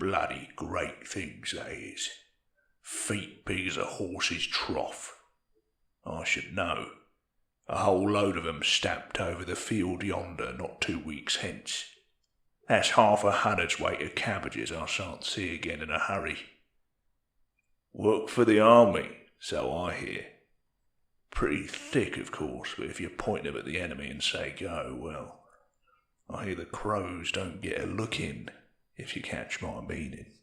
bloody great things, they is. Feet big as a horse's trough. I should know. A whole load of 'em stamped over the field yonder not 2 weeks hence. That's half a hundredweight of cabbages I shan't see again in a hurry. Work for the army, so I hear. Pretty thick, of course, but if you point them at the enemy and say go, well, I hear the crows don't get a look in, if you catch my meaning.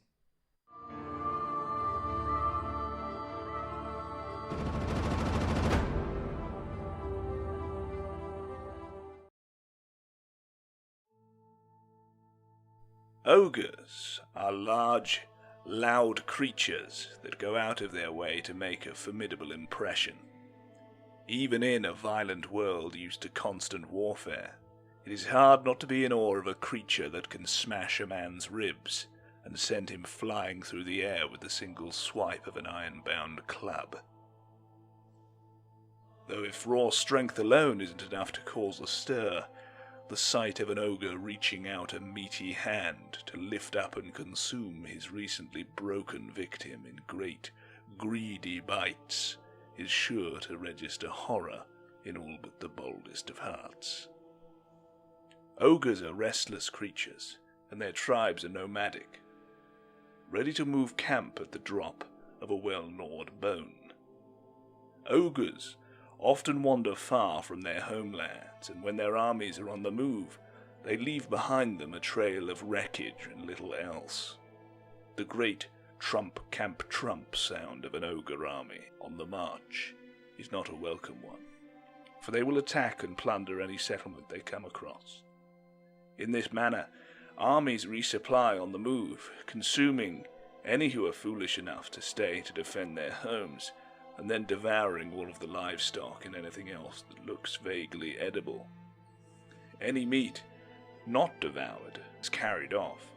Ogres are large, loud creatures that go out of their way to make a formidable impression. Even in a violent world used to constant warfare, it is hard not to be in awe of a creature that can smash a man's ribs and send him flying through the air with a single swipe of an iron-bound club. Though if raw strength alone isn't enough to cause a stir, the sight of an ogre reaching out a meaty hand to lift up and consume his recently broken victim in great, greedy bites is sure to register horror in all but the boldest of hearts. Ogres are restless creatures, and their tribes are nomadic, ready to move camp at the drop of a well-gnawed bone. Ogres often wander far from their homelands, and when their armies are on the move, they leave behind them a trail of wreckage and little else. The great trump-camp-trump sound of an ogre army on the march is not a welcome one, for they will attack and plunder any settlement they come across. In this manner, armies resupply on the move, consuming any who are foolish enough to stay to defend their homes, and then devouring all of the livestock and anything else that looks vaguely edible. Any meat not devoured is carried off,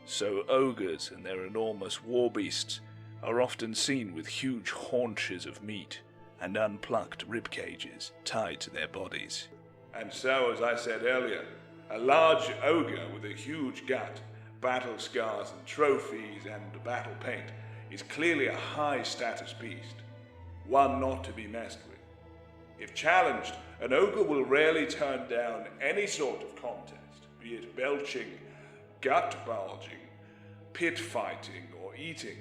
so ogres and their enormous war beasts are often seen with huge haunches of meat and unplucked rib cages tied to their bodies. And so, as I said earlier, a large ogre with a huge gut, battle scars and trophies and battle paint is clearly a high-status beast, one not to be messed with. If challenged, an ogre will rarely turn down any sort of contest, be it belching, gut bulging, pit fighting, or eating.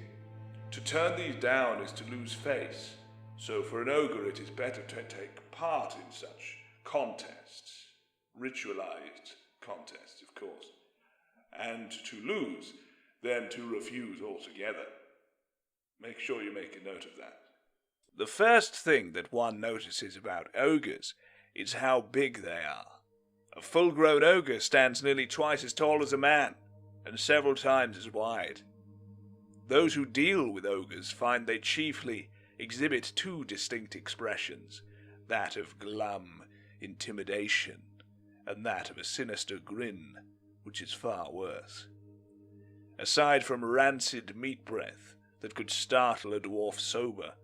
To turn these down is to lose face, so for an ogre it is better to take part in such contests, ritualized contests, of course, and to lose than to refuse altogether. Make sure you make a note of that. The first thing that one notices about ogres is how big they are. A full-grown ogre stands nearly twice as tall as a man, and several times as wide. Those who deal with ogres find they chiefly exhibit two distinct expressions, that of glum intimidation, and that of a sinister grin, which is far worse. Aside from rancid meat breath that could startle a dwarf sober,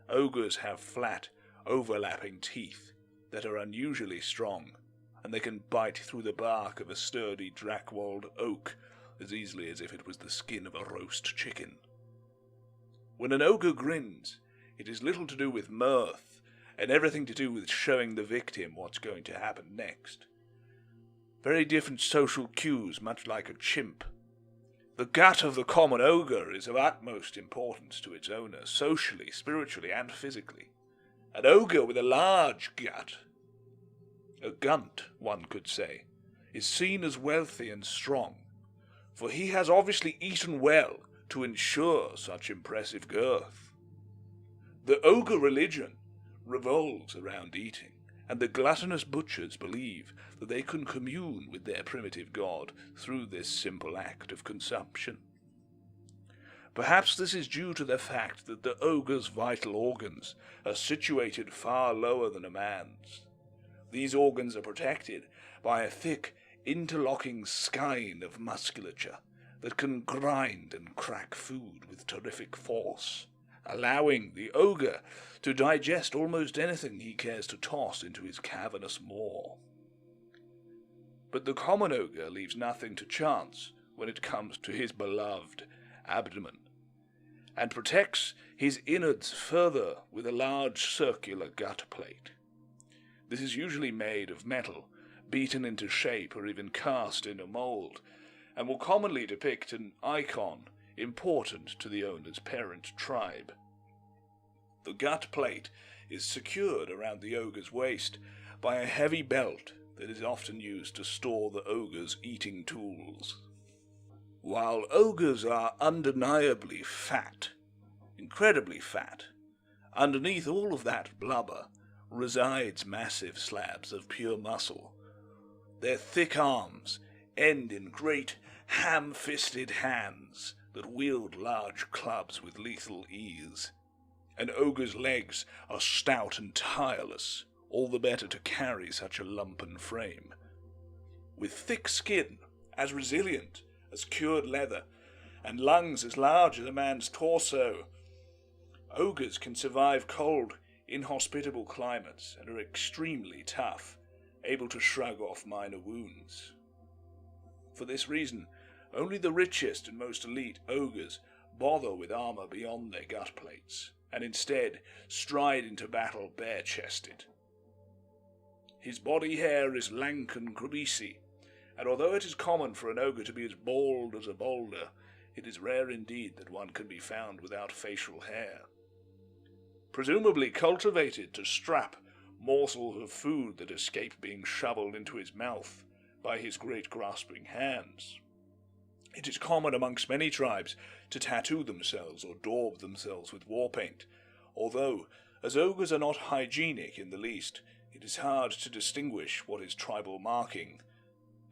ogres have flat, overlapping teeth that are unusually strong, and they can bite through the bark of a sturdy Drakwold oak as easily as if it was the skin of a roast chicken. When an ogre grins, it is little to do with mirth, and everything to do with showing the victim what's going to happen next. Very different social cues, much like a chimp. The gut of the common ogre is of utmost importance to its owner, socially, spiritually, and physically. An ogre with a large gut, a gunt, one could say, is seen as wealthy and strong, for he has obviously eaten well to ensure such impressive girth. The ogre religion revolves around eating, and the gluttonous butchers believe that they can commune with their primitive god through this simple act of consumption. Perhaps this is due to the fact that the ogre's vital organs are situated far lower than a man's. These organs are protected by a thick, interlocking skein of musculature that can grind and crack food with terrific force, allowing the ogre to digest almost anything he cares to toss into his cavernous maw. But the common ogre leaves nothing to chance when it comes to his beloved abdomen, and protects his innards further with a large circular gut plate. This is usually made of metal, beaten into shape or even cast in a mold, and will commonly depict an icon important to the owner's parent tribe. The gut plate is secured around the ogre's waist by a heavy belt that is often used to store the ogre's eating tools. While ogres are undeniably fat, incredibly fat, underneath all of that blubber resides massive slabs of pure muscle. Their thick arms end in great ham-fisted hands that wield large clubs with lethal ease. An ogre's legs are stout and tireless, all the better to carry such a lumpen frame. With thick skin, as resilient as cured leather, and lungs as large as a man's torso, ogres can survive cold, inhospitable climates and are extremely tough, able to shrug off minor wounds. For this reason, only the richest and most elite ogres bother with armor beyond their gut plates, and instead stride into battle bare-chested. His body hair is lank and greasy, and although it is common for an ogre to be as bald as a boulder, it is rare indeed that one can be found without facial hair. Presumably cultivated to strap morsels of food that escape being shoveled into his mouth by his great grasping hands. It is common amongst many tribes to tattoo themselves or daub themselves with war paint, although, as ogres are not hygienic in the least, it is hard to distinguish what is tribal marking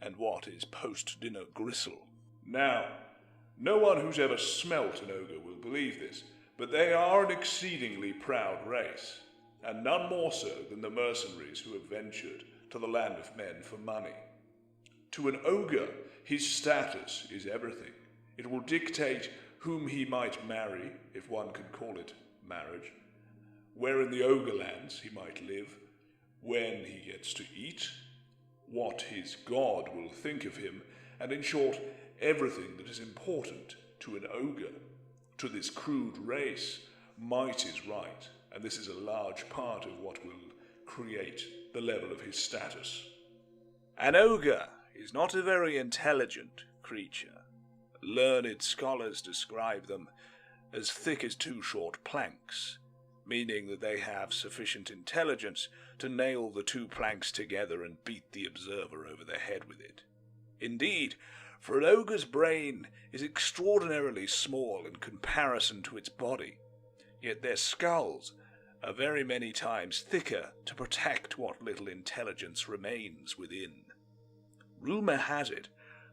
and what is post-dinner gristle. Now, no one who's ever smelt an ogre will believe this, but they are an exceedingly proud race, and none more so than the mercenaries who have ventured to the land of men for money. To an ogre, his status is everything. It will dictate whom he might marry, if one can call it marriage, where in the ogre lands he might live, when he gets to eat, what his god will think of him, and in short, everything that is important to an ogre. To this crude race, might is right, and this is a large part of what will create the level of his status. An ogre is not a very intelligent creature. Learned scholars describe them as thick as two short planks, meaning that they have sufficient intelligence to nail the two planks together and beat the observer over the head with it. Indeed, for an ogre's brain is extraordinarily small in comparison to its body, yet their skulls are very many times thicker to protect what little intelligence remains within. Rumour has it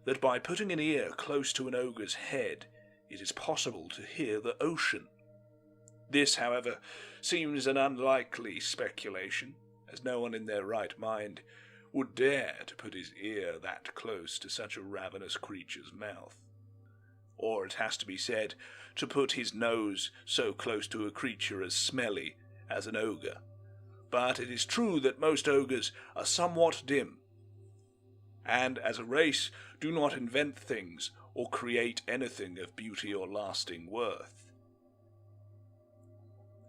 that by putting an ear close to an ogre's head, it is possible to hear the ocean. This, however, seems an unlikely speculation, as no one in their right mind would dare to put his ear that close to such a ravenous creature's mouth. Or, it has to be said, to put his nose so close to a creature as smelly as an ogre. But it is true that most ogres are somewhat dim, and as a race do not invent things or create anything of beauty or lasting worth.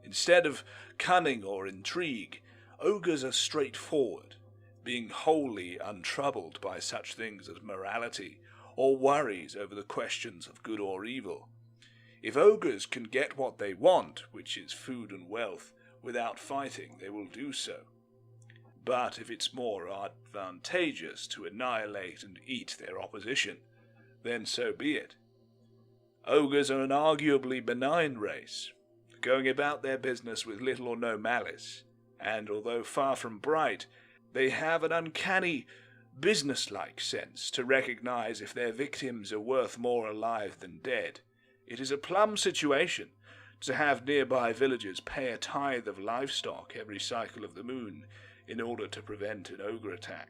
Instead of cunning or intrigue, ogres are straightforward, being wholly untroubled by such things as morality or worries over the questions of good or evil. If ogres can get what they want, which is food and wealth, without fighting, they will do so. But if it's more advantageous to annihilate and eat their opposition, then so be it. Ogres are an arguably benign race, going about their business with little or no malice, and although far from bright, they have an uncanny, business-like sense to recognize if their victims are worth more alive than dead. It is a plum situation to have nearby villagers pay a tithe of livestock every cycle of the moon in order to prevent an ogre attack.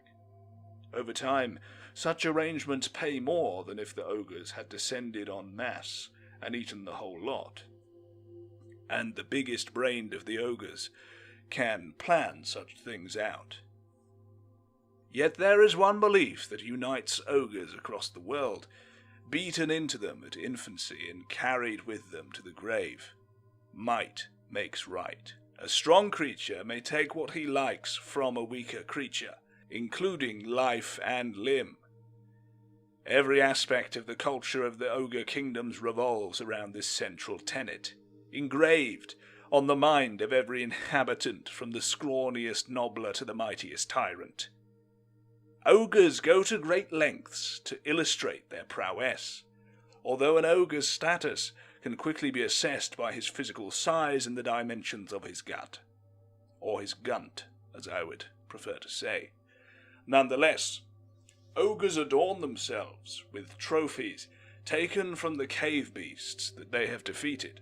Over time, such arrangements pay more than if the ogres had descended en masse and eaten the whole lot. And the biggest-brained of the ogres can plan such things out. Yet there is one belief that unites ogres across the world. beaten into them at infancy and carried with them to the grave. Might makes right. A strong creature may take what he likes from a weaker creature, including life and limb. Every aspect of the culture of the Ogre Kingdoms revolves around this central tenet, engraved on the mind of every inhabitant, from the scrawniest nobbler to the mightiest tyrant. Ogres go to great lengths to illustrate their prowess, although an ogre's status can quickly be assessed by his physical size and the dimensions of his gut, or his gunt, as I would prefer to say. Nonetheless, ogres adorn themselves with trophies taken from the cave beasts that they have defeated.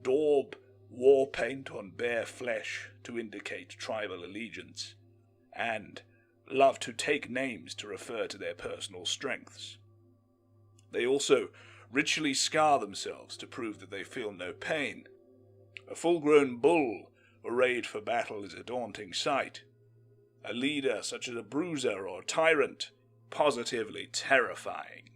Daub war paint on bare flesh to indicate tribal allegiance, and love to take names to refer to their personal strengths. They also ritually scar themselves to prove that they feel no pain. A full-grown bull arrayed for battle is a daunting sight. A leader such as a bruiser or tyrant, positively terrifying.